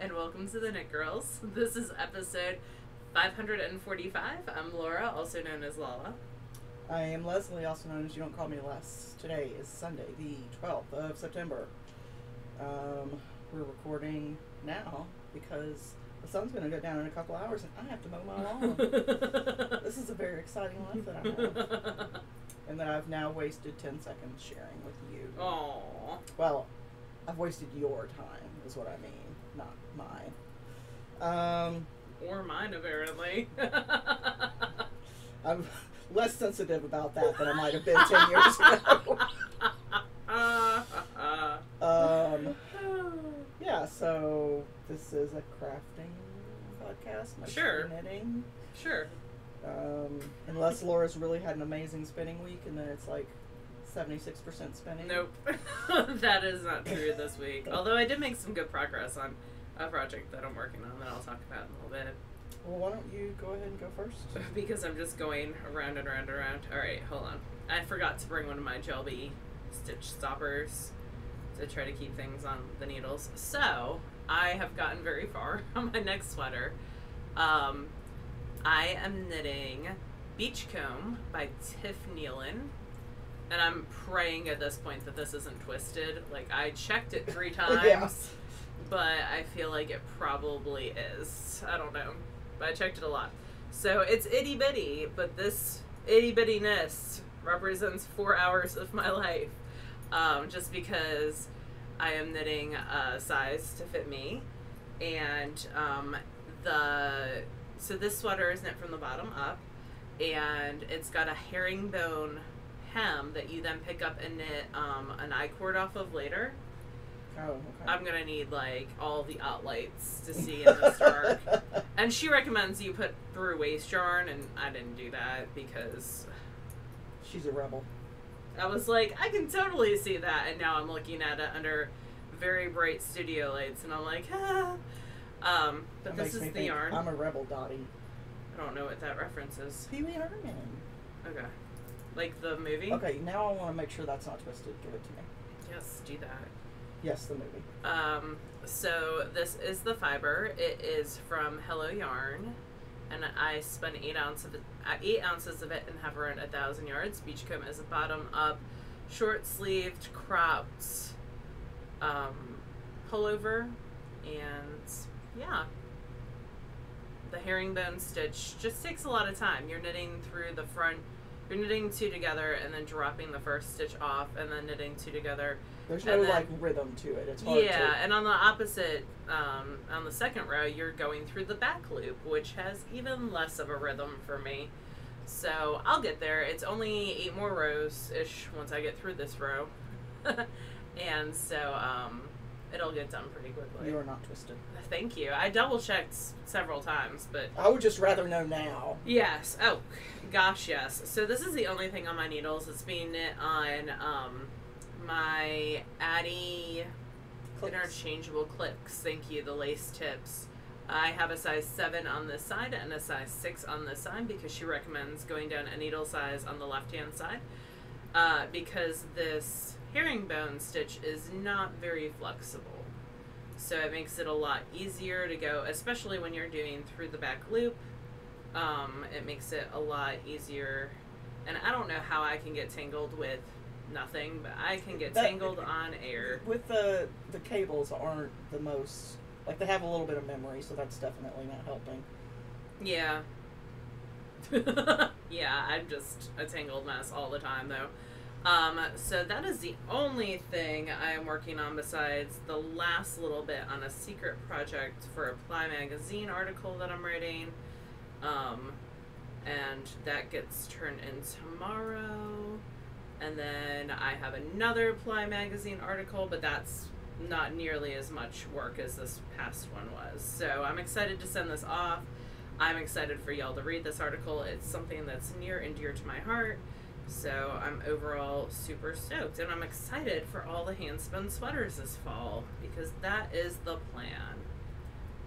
and welcome to the Knit Girls. This is episode 545. I'm Laura, also known as Lala. I am Leslie, also known as You Don't Call Me Les. Today is Sunday, the 12th of September. We're recording now because the sun's going to go down in a couple hours and I have to mow my lawn. This is a very exciting life that I have. And that I've now wasted 10 seconds sharing with you. Aww. Well, I've wasted your time, is what I mean, not mine. Or mine, apparently. I'm less sensitive about that than I might have been 10 years ago. Yeah, so this is a crafting podcast, mostly knitting. Sure. Unless Laura's really had an amazing spinning week, and then it's like 76% spinning. Nope. That is not true this week. Although I did make some good progress on a project that I'm working on that I'll talk about in a little bit. Well, why don't you go ahead and go first? Because I'm just going around and around and around. Alright, hold on. I forgot to bring one of my Jelby stitch stoppers to try to keep things on the needles. So, I have gotten very far on my next sweater. I am knitting Beachcomb by Tiff Nealon. And I'm praying at this point that this isn't twisted. Like, I checked it 3 times, Yeah. but I feel like it probably is. I don't know. But I checked it a lot. So it's itty bitty, but this itty bittiness represents 4 hours of my life. Just because I am knitting a size to fit me. And so this sweater is knit from the bottom up. And it's got a herringbone hem that you then pick up and knit an I-cord off of later. Oh, okay. I'm gonna need like all the outlets to see in this dark. And she recommends you put through waste yarn, and I didn't do that because She's a rebel. I was like, I can totally see that, and now I'm looking at it under very bright studio lights, and I'm like, ah. But That this makes me is the think yarn. I'm a rebel, Dottie. I don't know what that reference is. Pee Wee Herman. Okay. Like the movie? Okay, now I want to make sure that's not twisted. Give it to me. Yes, do that. Yes, the movie. So this is the fiber. It is from Hello Yarn, and I spun 8 ounces of it and have around 1,000 yards. Beachcomb is a bottom up, short sleeved, cropped pullover, and yeah. The herringbone stitch just takes a lot of time. You're knitting through the front. You're knitting 2 together and then dropping the first stitch off and then knitting 2 together. There's no like rhythm to it. It's hard yeah, and on the opposite, on the second row, you're going through the back loop, which has even less of a rhythm for me. So I'll get there. It's only 8 more rows-ish once I get through this row. And so it'll get done pretty quickly. You are not twisted. Thank you. I double-checked several times, but I would just rather know now. yes. Oh, gosh, yes. So this is the only thing on my needles. It's being knit on my Addie interchangeable clicks. Thank you, the lace tips. I have a size 7 on this side and a size 6 on this side because she recommends going down a needle size on the left-hand side because this herringbone stitch is not very flexible. So it makes it a lot easier to go, especially when you're doing through the back loop. It makes it a lot easier. And I don't know how I can get tangled with nothing, but I can get tangled on air. With the cables aren't the most, like they have a little bit of memory, so that's definitely not helping. Yeah. Yeah, I'm just a tangled mess all the time though. So that is the only thing I am working on besides the last little bit on a secret project for a Ply magazine article that I'm writing. And that gets turned in tomorrow. And then I have another Ply magazine article, but that's not nearly as much work as this past one was. So I'm excited to send this off. I'm excited for y'all to read this article. It's something that's near and dear to my heart. So I'm overall super stoked. And I'm excited for all the hand-spun sweaters this fall, because that is the plan.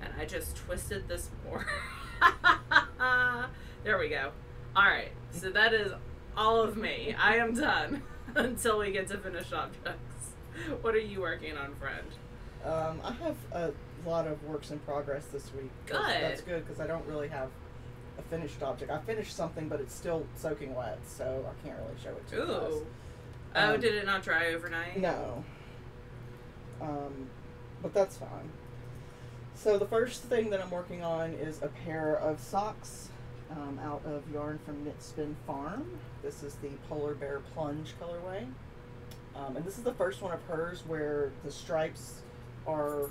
And I just twisted this more. There we go. Alright, so that is all of me. I am done until we get to finished objects. What are you working on, friend? I have a lot of works in progress this week. Good. That's good because I don't really have a finished object. I finished something, but it's still soaking wet, so I can't really show it to you guys. Ooh. Oh, did it not dry overnight? No. But that's fine. So the first thing that I'm working on is a pair of socks out of yarn from Knit Spin Farm. This is the Polar Bear Plunge colorway. And this is the first one of hers where the stripes are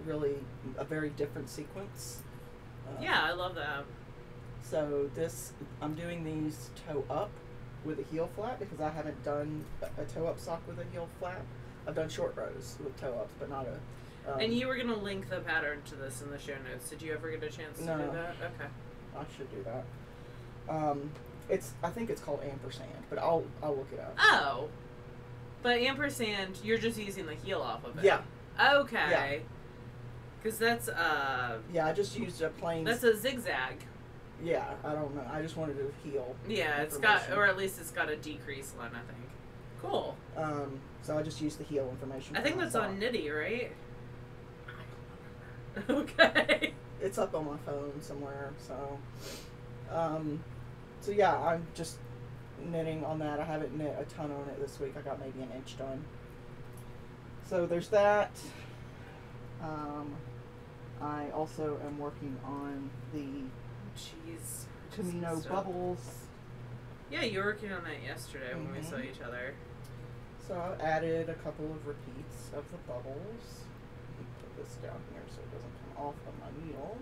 really a very different sequence. Yeah, I love that. So this, I'm doing these toe up with a heel flap because I haven't done a toe up sock with a heel flap. I've done short rows with toe ups, but not a... and you were going to link the pattern to this in the show notes. Did you ever get a chance to do that? Okay. I should do that. I think it's called ampersand, but I'll look it up. Oh. But ampersand, you're just using the heel off of it. Yeah. Okay. Because that's yeah, I just used a plain... That's a zigzag. Yeah, I don't know. I just wanted to heel. Yeah, it's got, or at least it's got a decrease line, I think. Cool. So I just used the heel information. I think that's on Knitty, right? I don't remember. Okay. It's up on my phone somewhere, so... so yeah, I'm just knitting on that. I haven't knit a ton on it this week. I got maybe an inch done. So there's that. I also am working on the Camino Bubbles. Yeah, you were working on that yesterday when we saw each other. So I added a couple of repeats of the bubbles. Let me put this down here so it doesn't come off of my needle.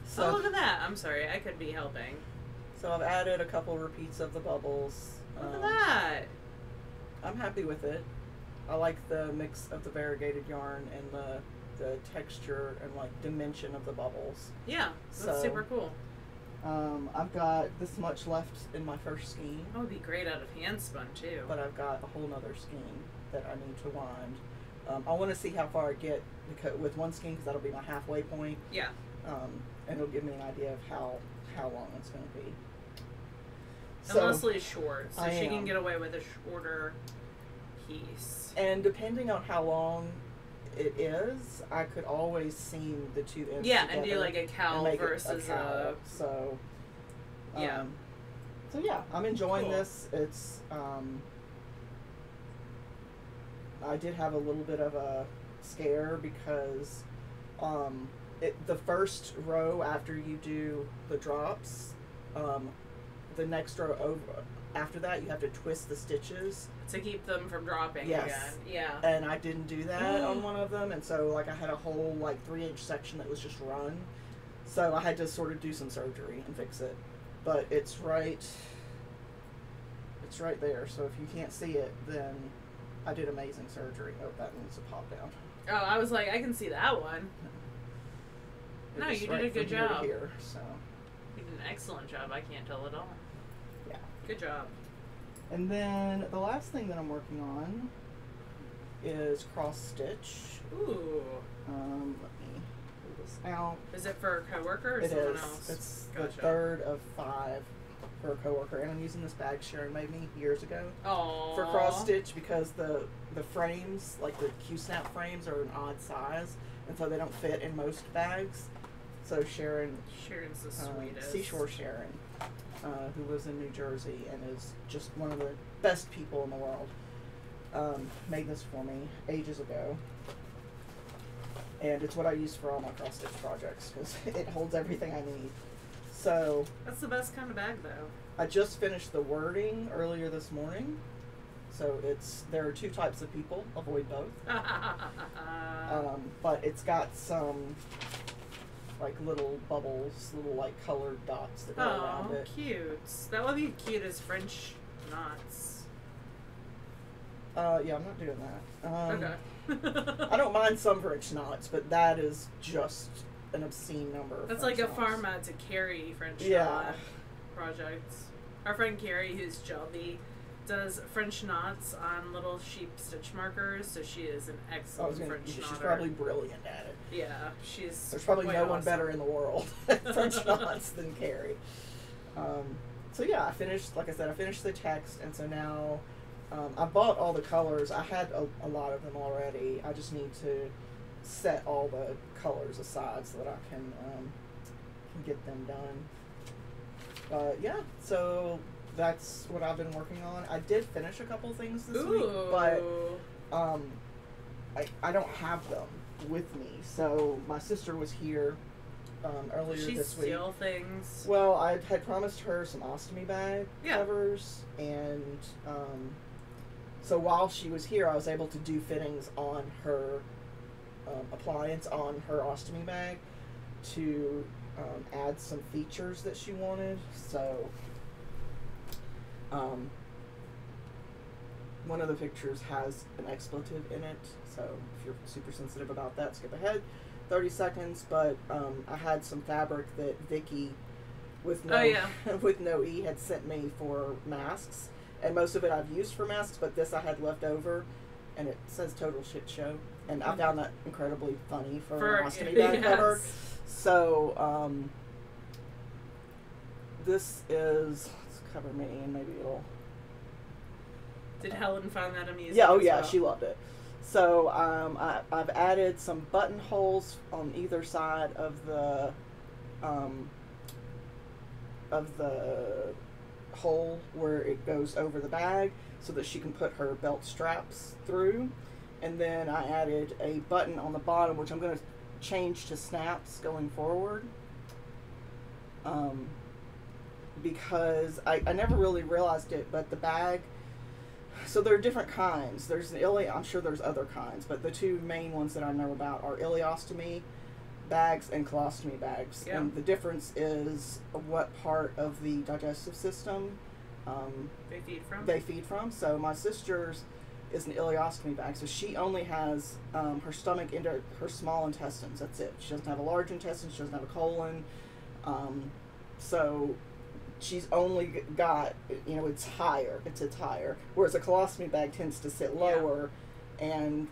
So, oh, look at that. I'm sorry, I could be helping. So I've added a couple repeats of the bubbles. Look at that. I'm happy with it. I like the mix of the variegated yarn and the texture and like dimension of the bubbles. Yeah, that's super cool. I've got this much left in my first skein. Oh, it'd be great out of hand spun too. But I've got a whole nother skein that I need to wind. I want to see how far I get with one skein because that'll be my halfway point. Yeah. And it'll give me an idea of how long it's going to be. And Leslie is short, so she can get away with a shorter piece. And depending on how long it is, I could always seam the two ends together and do like a cowl versus a... So, yeah. So yeah, I'm enjoying this. It's, I did have a little bit of a scare because, the first row after you do the drops, the next row over after that you have to twist the stitches to keep them from dropping again. Yeah. And I didn't do that on one of them, and so like I had a whole like 3-inch section that was just run. So I had to sort of do some surgery and fix it. But it's right there. So if you can't see it, then I did amazing surgery. Oh, that needs to pop down. Oh, I was like, I can see that one. No, you did a good job. Here, so. You did an excellent job. I can't tell at all. Yeah. Good job. And then the last thing that I'm working on is cross stitch. Ooh. Let me pull this out. Is it for a coworker or someone else? It's the third of 5 for a coworker, and I'm using this bag Sharon made me years ago. Aww. For cross stitch because the frames, like the Q-snap frames, are an odd size, and so they don't fit in most bags. So Sharon's the sweetest. Seashore Sharon, who lives in New Jersey and is just one of the best people in the world, made this for me ages ago. And it's what I use for all my cross stitch projects because it holds everything I need. So that's the best kind of bag, though. I just finished the wording earlier this morning. So there are 2 types of people. Avoid both. But it's got some like little bubbles, little like colored dots that go around it. Oh, cute. That would be cute as French knots. Yeah, I'm not doing that. Okay. I don't mind some French knots, but that is just an obscene number of That's French like a knots. farm to Carrie French knot project. Our friend Carrie, who's Shelby, does French knots on little sheep stitch markers, so she is an excellent French knotter. She's probably brilliant at it. Yeah, There's probably no one better in the world at French knots than Carrie. So yeah, I finished, like I said, I finished the text, and so now I bought all the colors. I had a lot of them already. I just need to set all the colors aside so that I can get them done. But yeah, so that's what I've been working on. I did finish a couple things this week, but I don't have them with me. So my sister was here earlier this week. She steal things? Well, I had promised her some ostomy bag covers, and so while she was here, I was able to do fittings on her appliance on her ostomy bag to add some features that she wanted. So one of the pictures has an expletive in it, so if you're super sensitive about that, skip ahead 30 seconds. But I had some fabric that Vicky with no E had sent me for masks, and most of it I've used for masks, but this I had left over, and it says total shit show, and I found that incredibly funny for an ostomy bag cover. So this is, let's cover me and maybe it'll. Did Helen find that amusing? Yeah, well? She loved it. So I've added some buttonholes on either side of the hole where it goes over the bag, so that she can put her belt straps through. And then I added a button on the bottom, which I'm going to change to snaps going forward. Because I never really realized it, but the bag, so there are different kinds. There's I'm sure there's other kinds, but the two main ones that I know about are ileostomy bags and colostomy bags. Yeah. And the difference is what part of the digestive system they feed from. So my sister's is an ileostomy bag, so she only has her stomach into her small intestines. That's it. She doesn't have a large intestine. She doesn't have a colon. So she's only got, it's higher. It's higher. Whereas a colostomy bag tends to sit lower, and,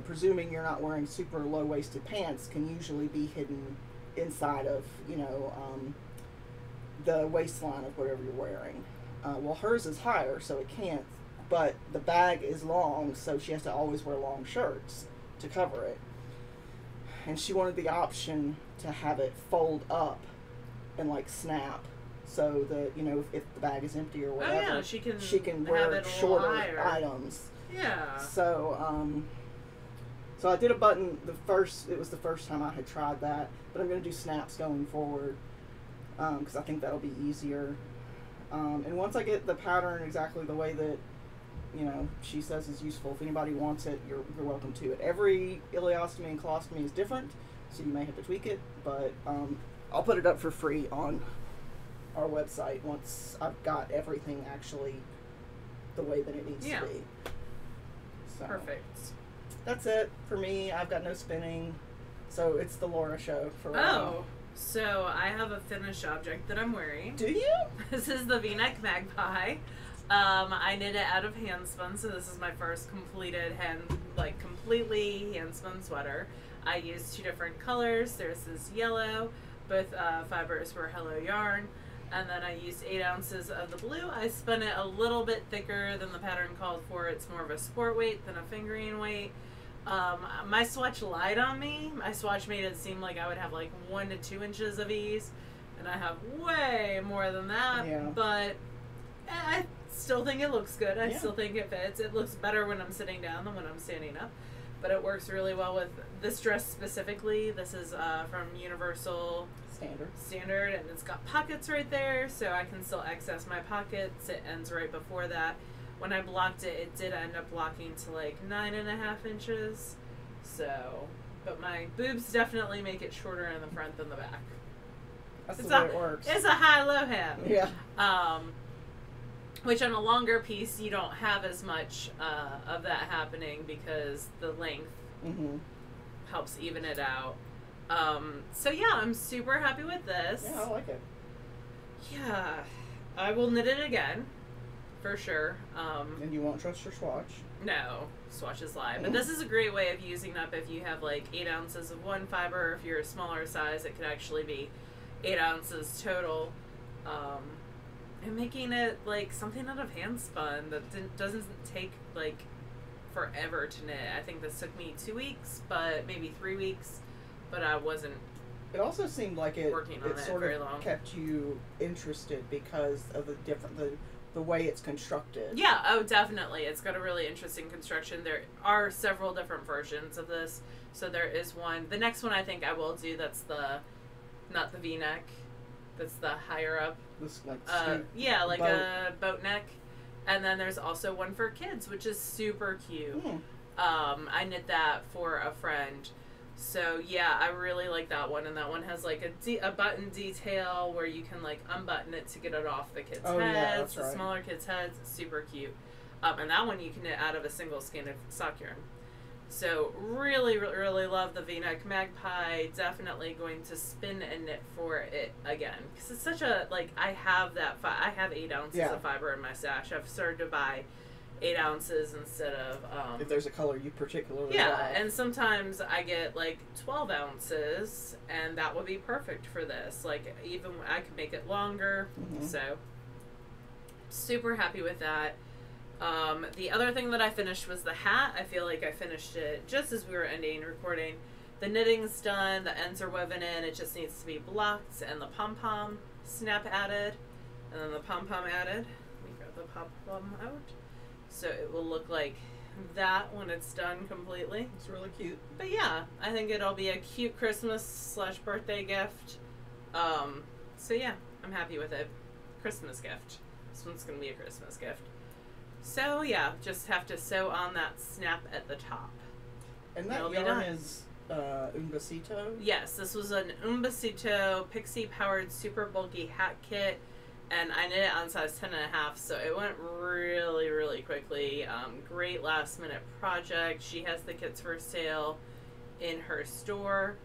presuming you're not wearing super low-waisted pants, can usually be hidden inside of, the waistline of whatever you're wearing. Well, hers is higher, so it can't, but the bag is long, so she has to always wear long shirts to cover it. And she wanted the option to have it fold up and, snap, so that, if the bag is empty or whatever, she can wear shorter items. Yeah. So, so I did a button it was the first time I had tried that, but I'm going to do snaps going forward, because I think that'll be easier. And once I get the pattern exactly the way that, she says is useful, if anybody wants it, you're welcome to it. Every ileostomy and colostomy is different, so you may have to tweak it, but I'll put it up for free on our website once I've got everything actually the way that it needs to be. So, perfect. That's it for me. I've got no spinning, so it's the Laura show for right now. So I have a finished object that I'm wearing. Do you? This is the V-neck Magpie. I knit it out of hand spun, so this is my first completely hand spun sweater. I used 2 different colors. There's this yellow, both fibers were Hello Yarn, and then I used 8 ounces of the blue. I spun it a little bit thicker than the pattern called for. It's more of a sport weight than a fingering weight. My swatch lied on me. My swatch made it seem like I would have 1 to 2 inches of ease, and I have way more than that. Yeah. But I still think it looks good. I still think it fits. It looks better when I'm sitting down than when I'm standing up, but it works really well with this dress specifically. This is from Universal Standard, and it's got pockets right there, so I can still access my pockets. It ends right before that. When I blocked it, it did end up blocking to 9.5 inches. So, but my boobs definitely make it shorter in the front than the back. That's the way it works. It's a high-low hem. Yeah. Which on a longer piece, you don't have as much of that happening because the length helps even it out. So yeah, I'm super happy with this. Yeah, I like it. Yeah, I will knit it again, for sure. And you won't trust your swatch? No, swatches lie. But this is a great way of using up if you have 8 ounces of one fiber. If you're a smaller size, it could actually be 8 ounces total. And making it, like, something out of hand spun that doesn't take, like, forever to knit. I think this took me 2 weeks, but maybe 3 weeks, but I wasn't It also seemed like it working on it sort very of long. kept you interested because of the way it's constructed. Yeah, oh, definitely. It's got a really interesting construction. There are several different versions of this. So there is one. The next one I think I will do, that's not the V-neck. That's the higher up. This, like, yeah, like a boat neck. And then there's also one for kids, which is super cute. I knit that for a friend. So yeah, I really like that one, and that one has like a button detail where you can like unbutton it to get it off the kids' heads, yeah, that's right. The smaller kids' heads. Super cute. And that one you can knit out of a single skein of sock yarn. So really, really, really love the V-neck Magpie. Definitely going to spin and knit for it again because it's such a I have 8 ounces of fiber in my stash. I've started to buy 8 ounces instead of if there's a color you particularly like. And sometimes I get like 12 ounces, and that would be perfect for this. Like even I could make it longer. So super happy with that. The other thing that I finished was the hat. I feel like I finished it just as we were ending recording. The knitting's done, the ends are woven in, it just needs to be blocked, and the pom-pom snap added, and then the pom-pom added. Let me grab the pom-pom out. So it will look like that when it's done completely. It's really cute. But yeah, I think it'll be a cute Christmas/birthday gift. So yeah, I'm happy with it. Christmas gift. This one's gonna be a Christmas gift. So yeah, just have to sew on that snap at the top. And that yarn is Umbasito? Yes, this was an Umbasito Pixie powered super bulky hat kit. And I knit it on size 10.5, so it went really, really quickly. Great last minute project. She has the kits for sale in her store.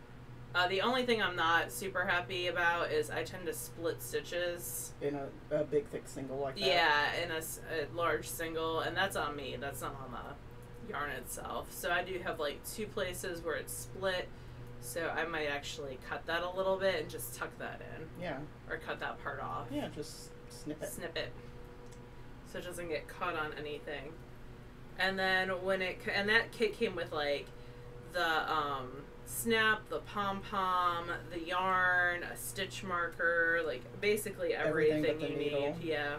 The only thing I'm not super happy about is I tend to split stitches. In a big thick single like that? Yeah, in a large single, and that's on me. That's not on the yarn itself. So I do have like 2 places where it's split. So I might actually cut that a little bit and just tuck that in. Yeah. Or cut that part off. Yeah, just snip it. Snip it. So it doesn't get caught on anything. And then and that kit came with like the snap, the pom-pom, the yarn, a stitch marker, like basically everything you need. Yeah.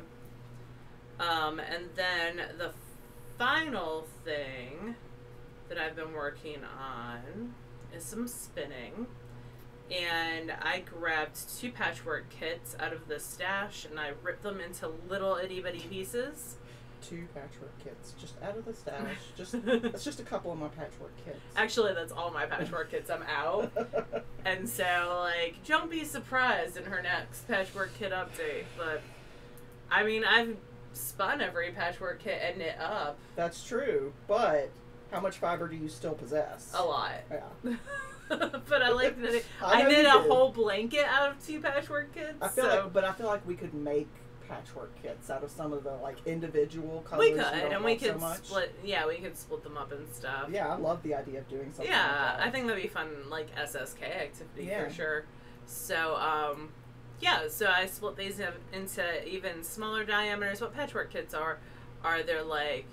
And then the final thing that I've been working on is some spinning, and I grabbed 2 patchwork kits out of the stash and I ripped them into little itty bitty pieces. 2 patchwork kits just out of the stash. That's just a couple of my patchwork kits. Actually, that's all my patchwork kits. I'm out. And so like don't be surprised in her next patchwork kit update. But I mean, I've spun every patchwork kit and knit up. That's true, but how much fiber do you still possess? A lot. Yeah. But I like knitting. I knit a whole blanket out of 2 patchwork kits. I feel like we could make patchwork kits out of some of the like individual colors. We could, and we could split. Yeah, we could split them up and stuff. Yeah, I love the idea of doing something. Yeah, like that. I think that'd be fun, like SSK activity for sure. So, yeah, so I split these into even smaller diameters. What patchwork kits are they're like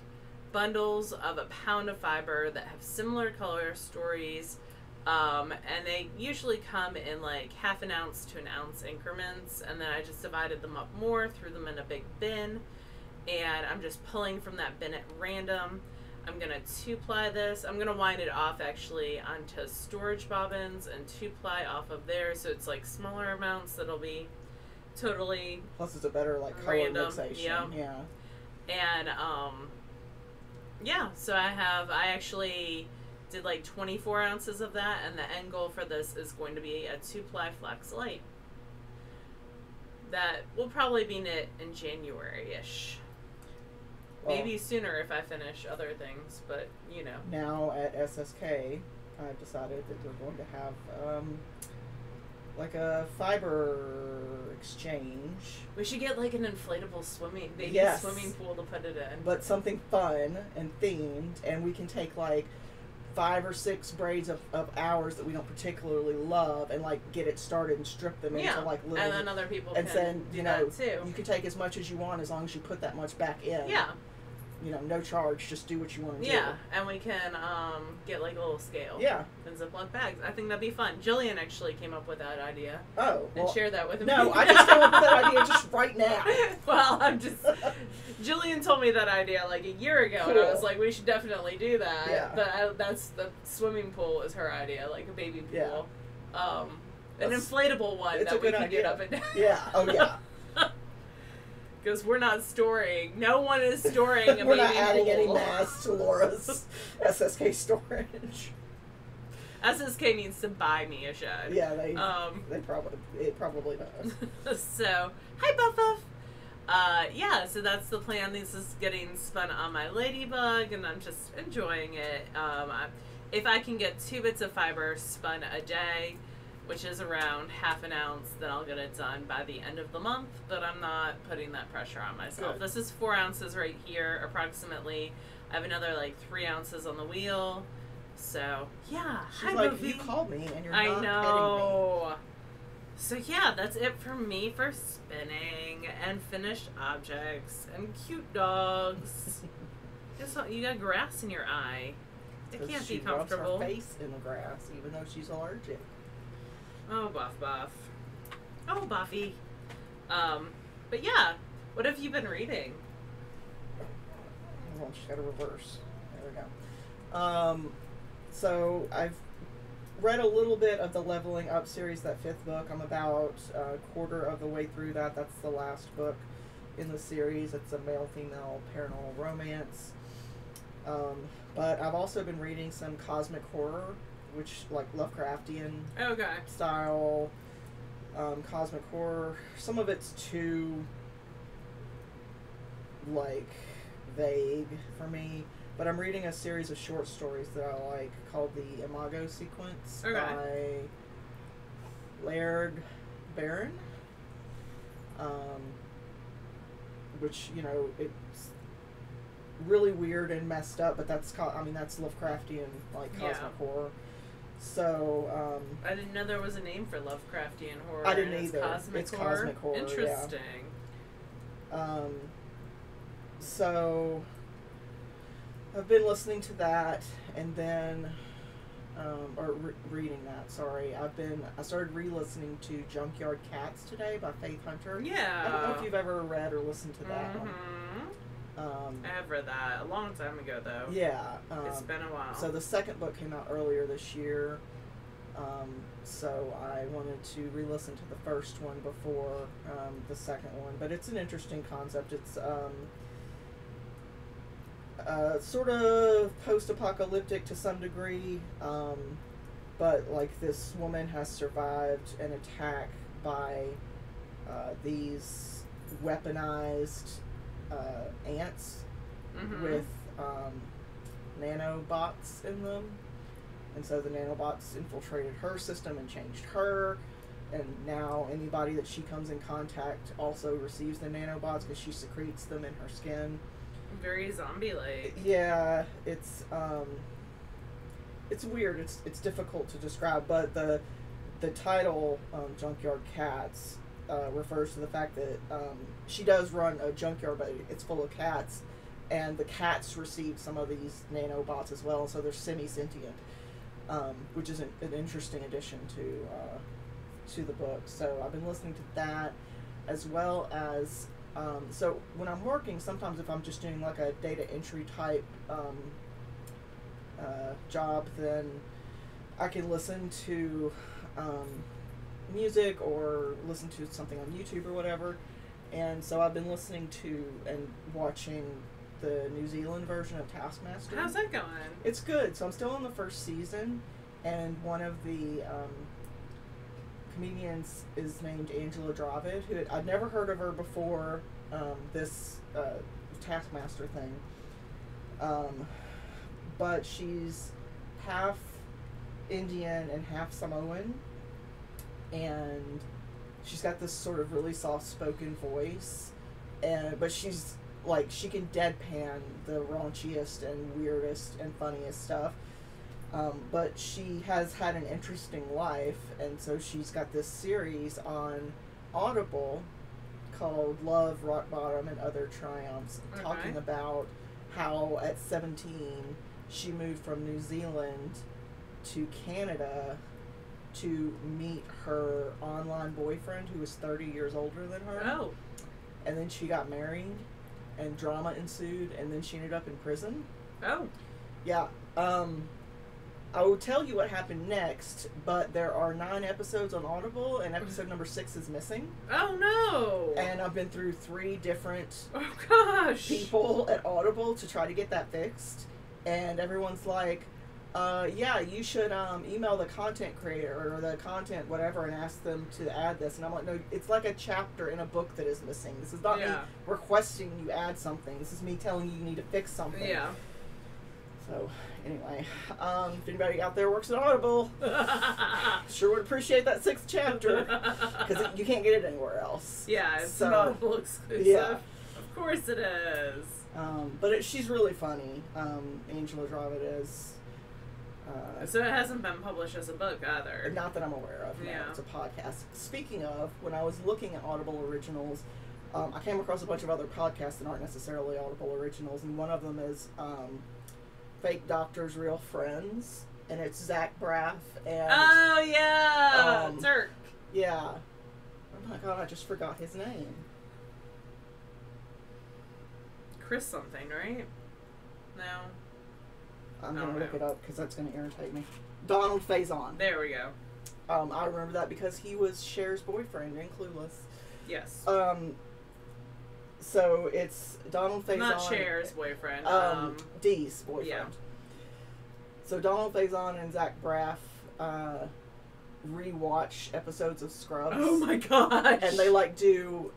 bundles of a pound of fiber that have similar color stories. And they usually come in like ½ an ounce to 1 ounce increments, and then I just divided them up more, threw them in a big bin, and I'm just pulling from that bin at random. I'm gonna 2-ply this. I'm gonna wind it off actually onto storage bobbins and 2-ply off of there, so it's like smaller amounts that'll be totally plus it's a better like color random mixation. Yeah. And yeah, so I actually did like 24 ounces of that, and the end goal for this is going to be a 2-ply flax light. That will probably be knit in January-ish. Well, maybe sooner if I finish other things, but you know. Now at SSK, I've decided that we're going to have like a fiber exchange. We should get like an inflatable swimming pool to put it in. But something fun and themed, and we can take like 5 or 6 braids of ours that we don't particularly love, and like get it started and strip them into like little. And then other people and can then do that too. You can take as much as you want as long as you put that much back in. Yeah. You know, no charge. Just do what you want to do. Yeah, and we can get like a little scale. Yeah. And Ziploc bags. I think that'd be fun. Jillian actually came up with that idea. Oh. And shared that with me. No, I just came up with that idea just right now. Well, Jillian told me that idea like a year ago, Cool. and I was like, we should definitely do that. Yeah. But that's the swimming pool is her idea, like a baby pool. Yeah. An inflatable one it's that a we good can idea. get up and down. Yeah. Oh yeah. Because we're not storing. No one is storing a baby pool. We're not adding any mass to Laura's SSK storage. SSK needs to buy me a shed. Yeah, it probably does. So, hi Buff Buff. Yeah, so that's the plan. This is getting spun on my ladybug, and I'm just enjoying it. If I can get 2 bits of fiber spun a day, which is around half an ounce, then I'll get it done by the end of the month, but I'm not putting that pressure on myself. Good. This is 4 ounces right here, approximately. I have another, like, 3 ounces on the wheel. So, yeah. She's like, you called me and you're not I know. kidding me. So, yeah, that's it for me for spinning and finished objects and cute dogs. You got grass in your eye. It can't be comfortable. She rubs her face in the grass, even though she's allergic. Oh, Buff Buff. Oh, Buffy. But yeah, what have you been reading? Hold on, she's got a reverse. There we go. So I've read a little bit of the Leveling Up series, that 5th book. I'm about a quarter of the way through that. That's the last book in the series. It's a male-female paranormal romance. But I've also been reading some cosmic horror, which, like, Lovecraftian style cosmic horror. Some of it's too, like, vague for me. But I'm reading a series of short stories that I like called the Imago Sequence by Laird Barron. Which, you know, it's really weird and messed up, but that's Lovecraftian, like, cosmic horror. So, I didn't know there was a name for Lovecraftian horror. I didn't either. It's cosmic horror. Interesting. Yeah. So I've been listening to that, and then, reading that, sorry. I started re-listening to Junkyard Cats today by Faith Hunter. Yeah. I don't know if you've ever read or listened to that one. I have read that a long time ago, though. Yeah. It's been a while. So the 2nd book came out earlier this year, so I wanted to re-listen to the first one before the 2nd one. But it's an interesting concept. It's sort of post-apocalyptic to some degree, but like this woman has survived an attack by these weaponized ants with nanobots in them, and so the nanobots infiltrated her system and changed her, and now anybody that she comes in contact also receives the nanobots because she secretes them in her skin. Very zombie-like. Yeah, it's weird. It's difficult to describe, but the title Junkyard Cats refers to the fact that she does run a junkyard, but it's full of cats, and the cats receive some of these nanobots as well, so they're semi-sentient, which is an interesting addition to the book. So I've been listening to that, as well as so when I'm working, sometimes if I'm just doing like a data entry type job, then I can listen to music or listen to something on YouTube or whatever. And so I've been listening to and watching the New Zealand version of Taskmaster. How's that going? It's good. So I'm still in the first season, and one of the comedians is named Angela Dravid, who I'd never heard of her before this Taskmaster thing. But she's half Indian and half Samoan, and she's got this sort of really soft-spoken voice, but she's like, she can deadpan the raunchiest and weirdest and funniest stuff. But she has had an interesting life, and so she's got this series on Audible called Love, Rock Bottom, and Other Triumphs, talking about how at 17 she moved from New Zealand to Canada to meet her online boyfriend who was 30 years older than her. Oh. And then she got married, and drama ensued, and then she ended up in prison. Oh. Yeah. I will tell you what happened next, but there are 9 episodes on Audible, and episode number 6 is missing. Oh, no! And I've been through 3 different people at Audible to try to get that fixed. And everyone's like, yeah, you should email the content creator or the content whatever and ask them to add this. And I'm like, no, it's like a chapter in a book that is missing. This is not me requesting you add something. This is me telling you need to fix something. Yeah. So, anyway, if anybody out there works at Audible, sure would appreciate that 6th chapter, because you can't get it anywhere else. Yeah, it's so, an Audible exclusive. Yeah. Of course it is. But she's really funny. Angela Rabid is. So it hasn't been published as a book either. Not that I'm aware of. No, yeah. It's a podcast. Speaking of, when I was looking at Audible originals, I came across a bunch of other podcasts that aren't necessarily Audible originals, and one of them is Fake Doctors, Real Friends, and it's Zach Braff and... Oh, yeah! Turk. Yeah. Oh my god, I just forgot his name. Chris something, right? No. I'm going to look it up because that's going to irritate me. Donald Faison. There we go. I remember that because he was Cher's boyfriend in Clueless. Yes. So it's Donald Faison. Not Cher's boyfriend. Dee's boyfriend. Yeah. So Donald Faison and Zach Braff rewatch episodes of Scrubs. Oh my gosh! And they like do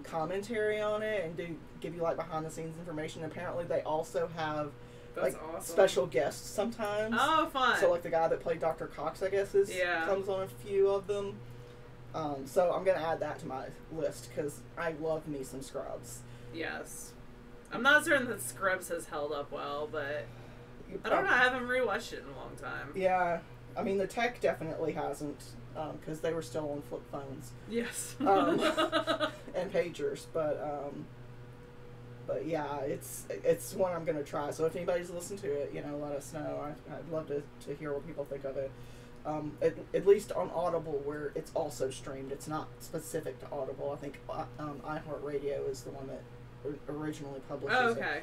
commentary on it and give you like behind the scenes information. Apparently they also have That's like awesome. special guests sometimes. Oh, fun! So like the guy that played Dr. Cox, I guess, comes on a few of them. So I'm gonna add that to my list because I love me some Scrubs. Yes, I'm not certain that Scrubs has held up well, but I don't know. I haven't rewatched it in a long time. Yeah, I mean the tech definitely hasn't because they were still on flip phones. Yes. And pagers, but yeah, it's one I'm gonna try. So if anybody's listened to it, let us know. I'd love to hear what people think of it. At least on Audible, where it's also streamed. It's not specific to Audible. I think iHeartRadio is the one that originally publishes it. Oh, okay.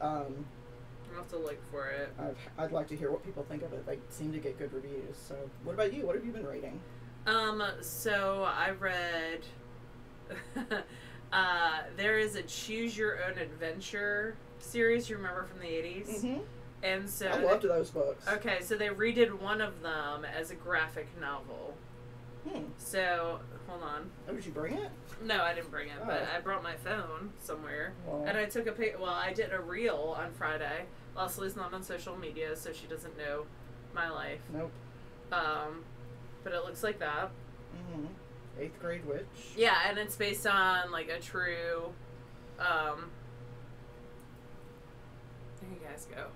I'll have to look for it. I'd like to hear what people think of it. They seem to get good reviews. So, what about you? What have you been reading? So I read. There is a Choose Your Own Adventure series you remember from the 80s. Mm-hmm. And so I loved those books. Okay, so they redid one of them as a graphic novel. So, hold on. Oh, did you bring it? No, I didn't bring it, but I brought my phone somewhere. Well, and I took I did a reel on Friday. Leslie's not on social media, so she doesn't know my life. Nope. But it looks like that. Mm-hmm. 8th grade witch. Yeah, and it's based on, like, a true, there you guys go.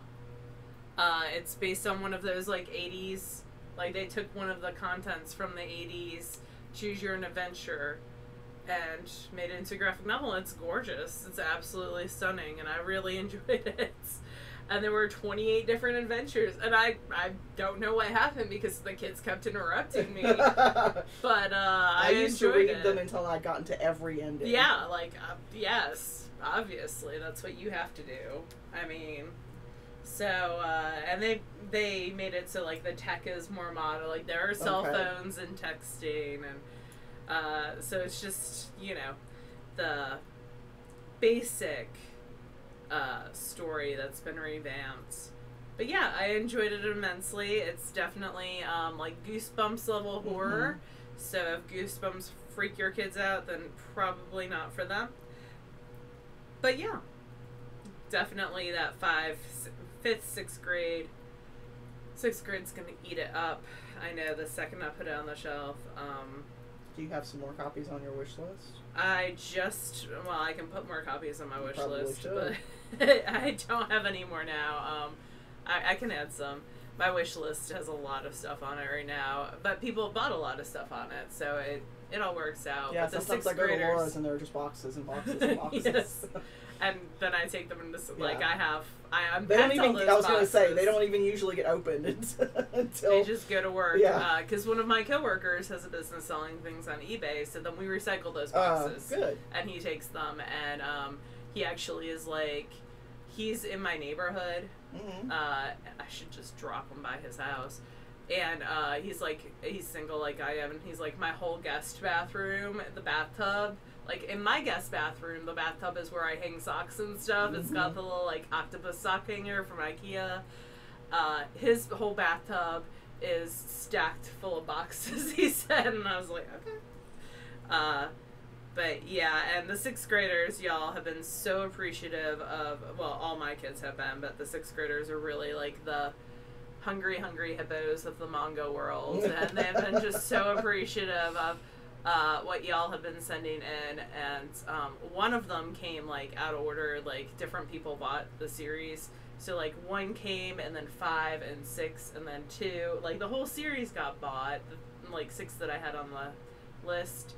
It's based on one of those, like, 80s, like, they took one of the contents from the 80s, Choose Your Own Adventure, and made it into a graphic novel. It's gorgeous. It's absolutely stunning, and I really enjoyed it. And there were 28 different adventures, and I don't know what happened because the kids kept interrupting me. But I used to read it. them until I got into every ending. Yeah, like yes, obviously that's what you have to do. I mean, so and they made it so like the tech is more modern. Like there are cell phones and texting, and so it's just the basic story that's been revamped. But yeah, I enjoyed it immensely. It's definitely like Goosebumps level horror. So if Goosebumps freak your kids out, then probably not for them. But yeah, definitely that 5th, 6th grade. 6th grade's gonna eat it up. I know the second I put it on the shelf. Do you have some more copies on your wish list? I can put more copies on my wish list, should. but I don't have any more now. I can add some. My wish list has a lot of stuff on it right now, but people bought a lot of stuff on it, so it all works out. Yeah, but the sometimes I go to Laura's and there are just boxes and boxes and boxes. Yes. And then I take them into, like, Yeah. I'm They don't packed all even, those I was going to say, boxes. they don't even usually get opened until... They just go to work. Yeah. Because one of my coworkers has a business selling things on eBay, so then we recycle those boxes. Good. And he takes them, and he actually is like, he's in my neighborhood. Mm-hmm. I should just drop him by his house. And he's like, he's single like I am, and he's like, my whole guest bathroom, the bathtub, like in my guest bathroom, the bathtub is where I hang socks and stuff. Mm-hmm. It's got the little like octopus sock hanger from IKEA. His whole bathtub is stacked full of boxes, he said, and I was like, okay. But yeah, and the 6th graders, y'all, have been so appreciative of, well, all my kids have been, but the 6th graders are really like the hungry hippos of the manga world, and they've been just so appreciative of what y'all have been sending in, and one of them came like out of order, like different people bought the series, so like 1 came, and then 5 and 6 and then 2, like the whole series got bought, like 6 that I had on the list.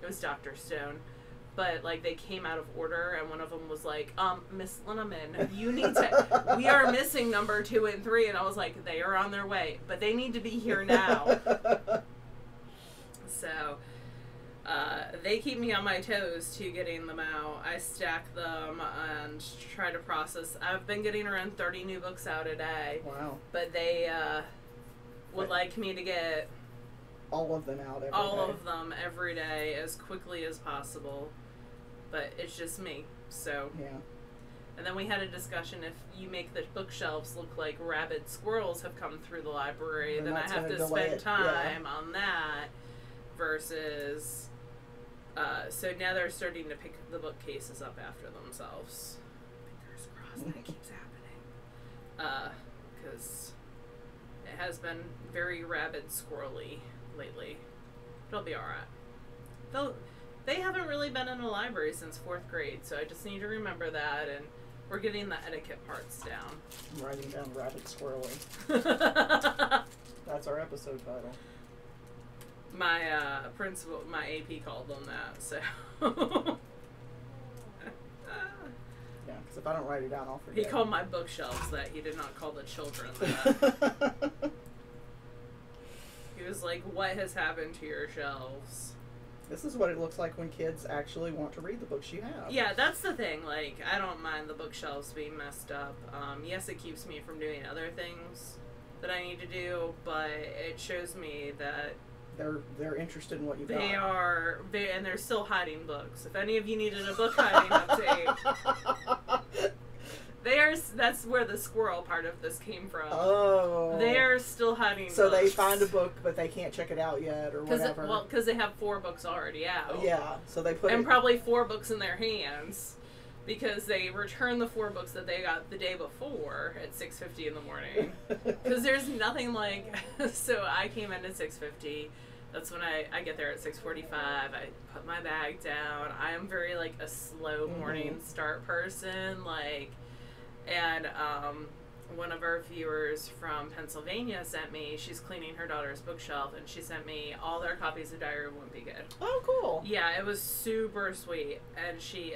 It was Dr. Stone, but like they came out of order, and one of them was like, Miss Linneman, you need to, we are missing number 2 and 3, and I was like, they are on their way, but they need to be here now. So, they keep me on my toes to getting them out. I stack them and try to process. I've been getting around 30 new books out a day. Wow. But they, would like me to get all of them out every day. all of them every day as quickly as possible, but it's just me, so Yeah. And then we had a discussion, if you make the bookshelves look like rabid squirrels have come through the library, then I have to spend time on that versus so now they're starting to pick the bookcases up after themselves. Fingers crossed that keeps happening, because it has been very rabid squirrely lately. It'll be alright. They haven't really been in a library since 4th grade, so I just need to remember that, and we're getting the etiquette parts down. I'm writing down Rabbit Squirrelly. That's our episode title. My principal, my AP called them that, so. Yeah, because if I don't write it down, I'll forget. He called my bookshelves that. He did not call the children that. He was like, what has happened to your shelves? This is what it looks like when kids actually want to read the books you have. Yeah, that's the thing. Like, I don't mind the bookshelves being messed up. Yes, it keeps me from doing other things that I need to do, but it shows me that they're interested in what you've they got. are, and they're still hiding books. If any of you needed a book hiding update, that's where the squirrel part of this came from. Oh. They are still hiding So books. they find a book, but they can't check it out yet, or whatever. Because they have 4 books already out. Yeah, so they put and probably 4 books in their hands, because they returned the 4 books that they got the day before at 6:50 in the morning. Because there's nothing like... So I came in at 6:50. That's when I get there at 6:45. I put my bag down. I am very, like, a slow morning start person. Like... And one of our viewers from Pennsylvania sent me, she's cleaning her daughter's bookshelf, and she sent me all their copies of Diary of Wimpy Kid. Oh, cool. Yeah, it was super sweet. And she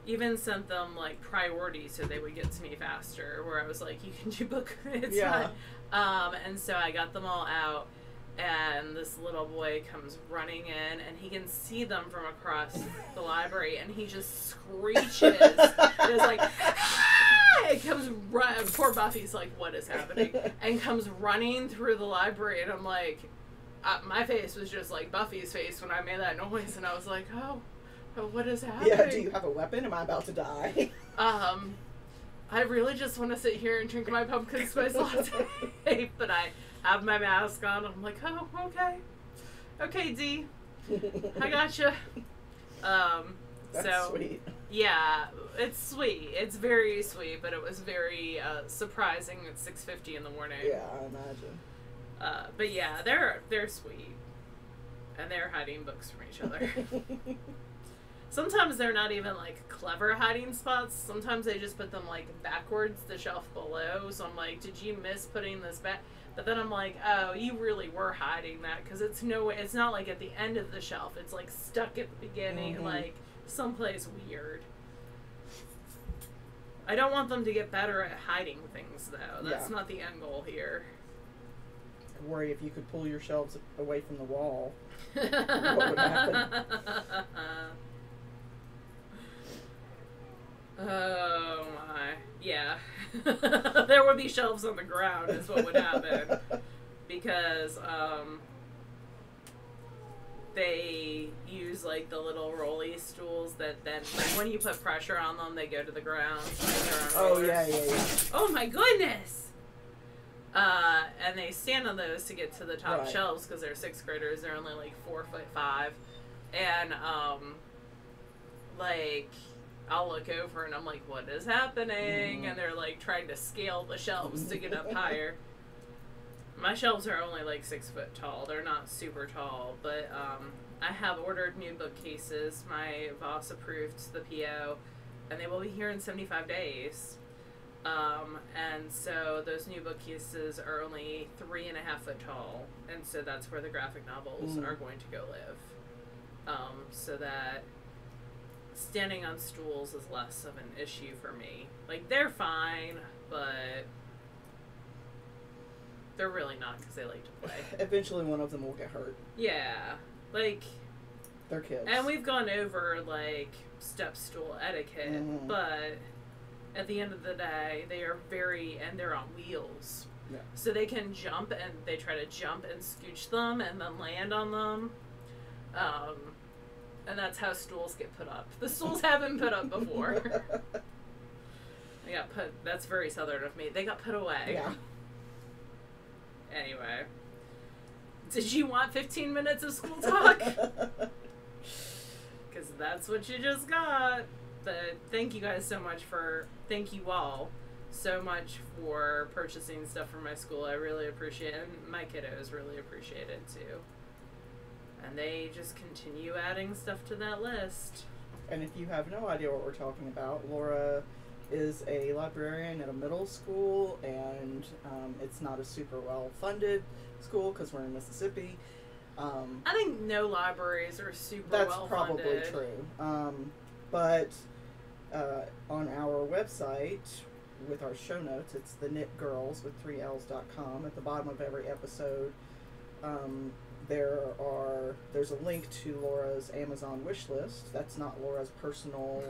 even sent them, like, priority so they would get to me faster, where I was like, you can do book, it's fine. And so I got them all out, and this little boy comes running in, and he can see them from across the library, and he just screeches. It's like, ah! It comes poor Buffy's like, what is happening? And comes running through the library, and I'm like, my face was just like Buffy's face when I made that noise, and I was like, oh, what is happening? Yeah, do you have a weapon? Am I about to die? I really just want to sit here and drink my pumpkin spice latte, but I have my mask on. I'm like, oh, okay, D, I gotcha. That's sweet. Yeah, it's sweet. It's very sweet, but it was very surprising at 6:50 in the morning. Yeah, I imagine. But yeah, they're sweet, and they're hiding books from each other. sometimes they're not even like clever hiding spots. Sometimes they just put them like backwards the shelf below. So I'm like, did you miss putting this back? But then I'm like, oh, you really were hiding that, because it's not like at the end of the shelf. It's like stuck at the beginning, like someplace weird. I don't want them to get better at hiding things, though. That's not the end goal here. I worry if you could pull your shelves away from the wall, what would happen? Oh my. Yeah. There would be shelves on the ground is what would happen. Because, they use, like, the little rolly stools that then, like, when you put pressure on them, they go to the ground. Oh, yeah. Oh my goodness! And they stand on those to get to the top shelves, because they're 6th graders. They're only, like, 4'5". And, like, I'll look over and I'm like, what is happening? And they're like trying to scale the shelves to get up higher. My shelves are only like 6 foot tall. They're not super tall, but I have ordered new bookcases. My boss approved the PO, and they will be here in 75 days. And so those new bookcases are only 3.5 foot tall, and so that's where the graphic novels are going to go live. So that standing on stools is less of an issue for me. Like, they're fine, but they're really not, because they like to play. Eventually one of them will get hurt. Yeah. Like, they're kids. And we've gone over, like, step stool etiquette, but at the end of the day, they are and they're on wheels. Yeah. So they can jump, and they try to jump and scooch them and then land on them. And that's how stools get put up. The stools have been put up before. They got put. That's very Southern of me. They got put away. Yeah. Anyway. Did you want 15 minutes of school talk? Because that's what you just got. But thank you guys so much thank you all so much for purchasing stuff for my school. I really appreciate it. And my kiddos really appreciate it too. And they just continue adding stuff to that list. And if you have no idea what we're talking about, Laura is a librarian at a middle school, and it's not a super well-funded school because we're in Mississippi. I think no libraries are super well-funded. That's probably true. But on our website, with our show notes, it's TheKnitGirlls with 3Ls.com. At the bottom of every episode, there's a link to Laura's Amazon wish list. That's not Laura's personal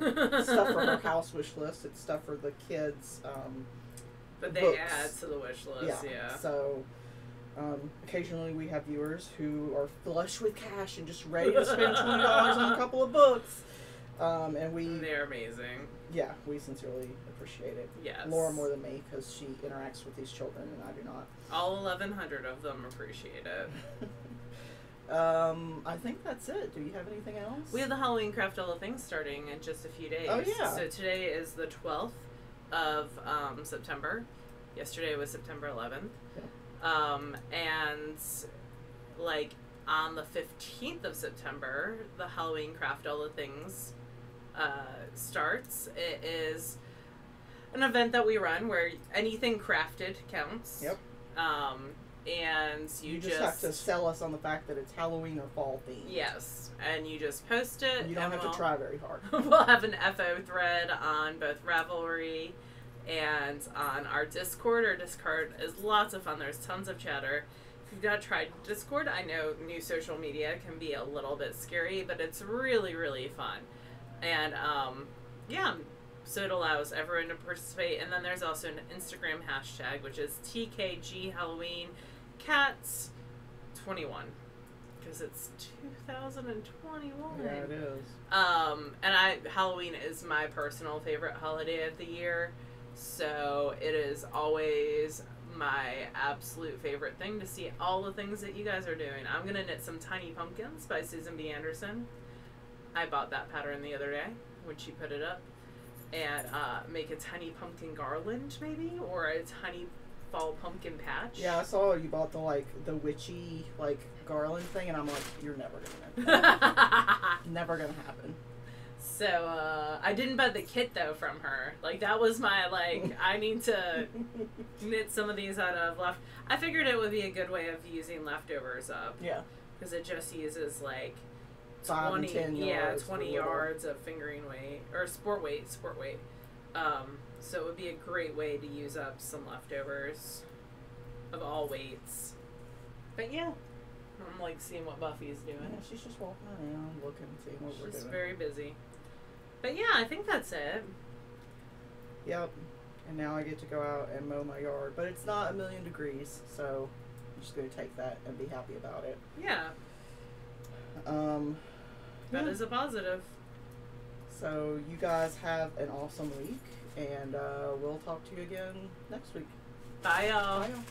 stuff for her house wish list. It's stuff for the kids' but they books. Add to the wish list, yeah. So occasionally we have viewers who are flush with cash and just ready to spend $20 on a couple of books. And they're amazing. Yeah, we sincerely appreciate it. Yes. Laura more than me, because she interacts with these children and I do not. All 1,100 of them appreciate it. I think that's it. Do you have anything else? We have the Halloween Craft All the Things starting in just a few days. Oh, yeah. So today is the 12th of September. Yesterday was September 11th. Yeah. And, like, on the 15th of September, the Halloween Craft All the Things starts. It is an event that we run where anything crafted counts. Yep. And you just have to sell us on the fact that it's Halloween or fall themed. Yes, and you just post it. You don't have to try very hard. We'll have an FO thread on both Ravelry and on our Discord. Our Discord is lots of fun. There's tons of chatter. If you've not tried Discord, I know new social media can be a little bit scary, but it's really, really fun. And, yeah, so it allows everyone to participate. And then there's also an Instagram hashtag, which is TKG Halloween Cats 21, because it's 2021. Yeah, it is. And Halloween is my personal favorite holiday of the year, so it is always my absolute favorite thing to see all the things that you guys are doing. I'm gonna knit some tiny pumpkins by Susan B. Anderson. I bought that pattern the other day when she put it up, and make a tiny pumpkin garland maybe, or a tiny fall pumpkin patch. Yeah, I saw you bought the witchy garland thing, and I'm like, you're never gonna. Never gonna happen. So, I didn't buy the kit, though, from her. Like, that was my, like, I need to knit some of these out of I figured it would be a good way of using leftovers up. Yeah. Because it just uses, like, 5 and 10 yards. Yeah, 20 yards of fingering weight. Or sport weight. So it would be a great way to use up some leftovers of all weights. But, yeah. I'm, like, seeing what Buffy's doing. Yeah, she's just walking around looking, seeing what we're doing. She's very busy. But yeah, I think that's it. Yep. And now I get to go out and mow my yard. But it's not 1,000,000 degrees, so I'm just going to take that and be happy about it. Yeah. That is a positive. So you guys have an awesome week, and we'll talk to you again next week. Bye, y'all. Bye, y'all.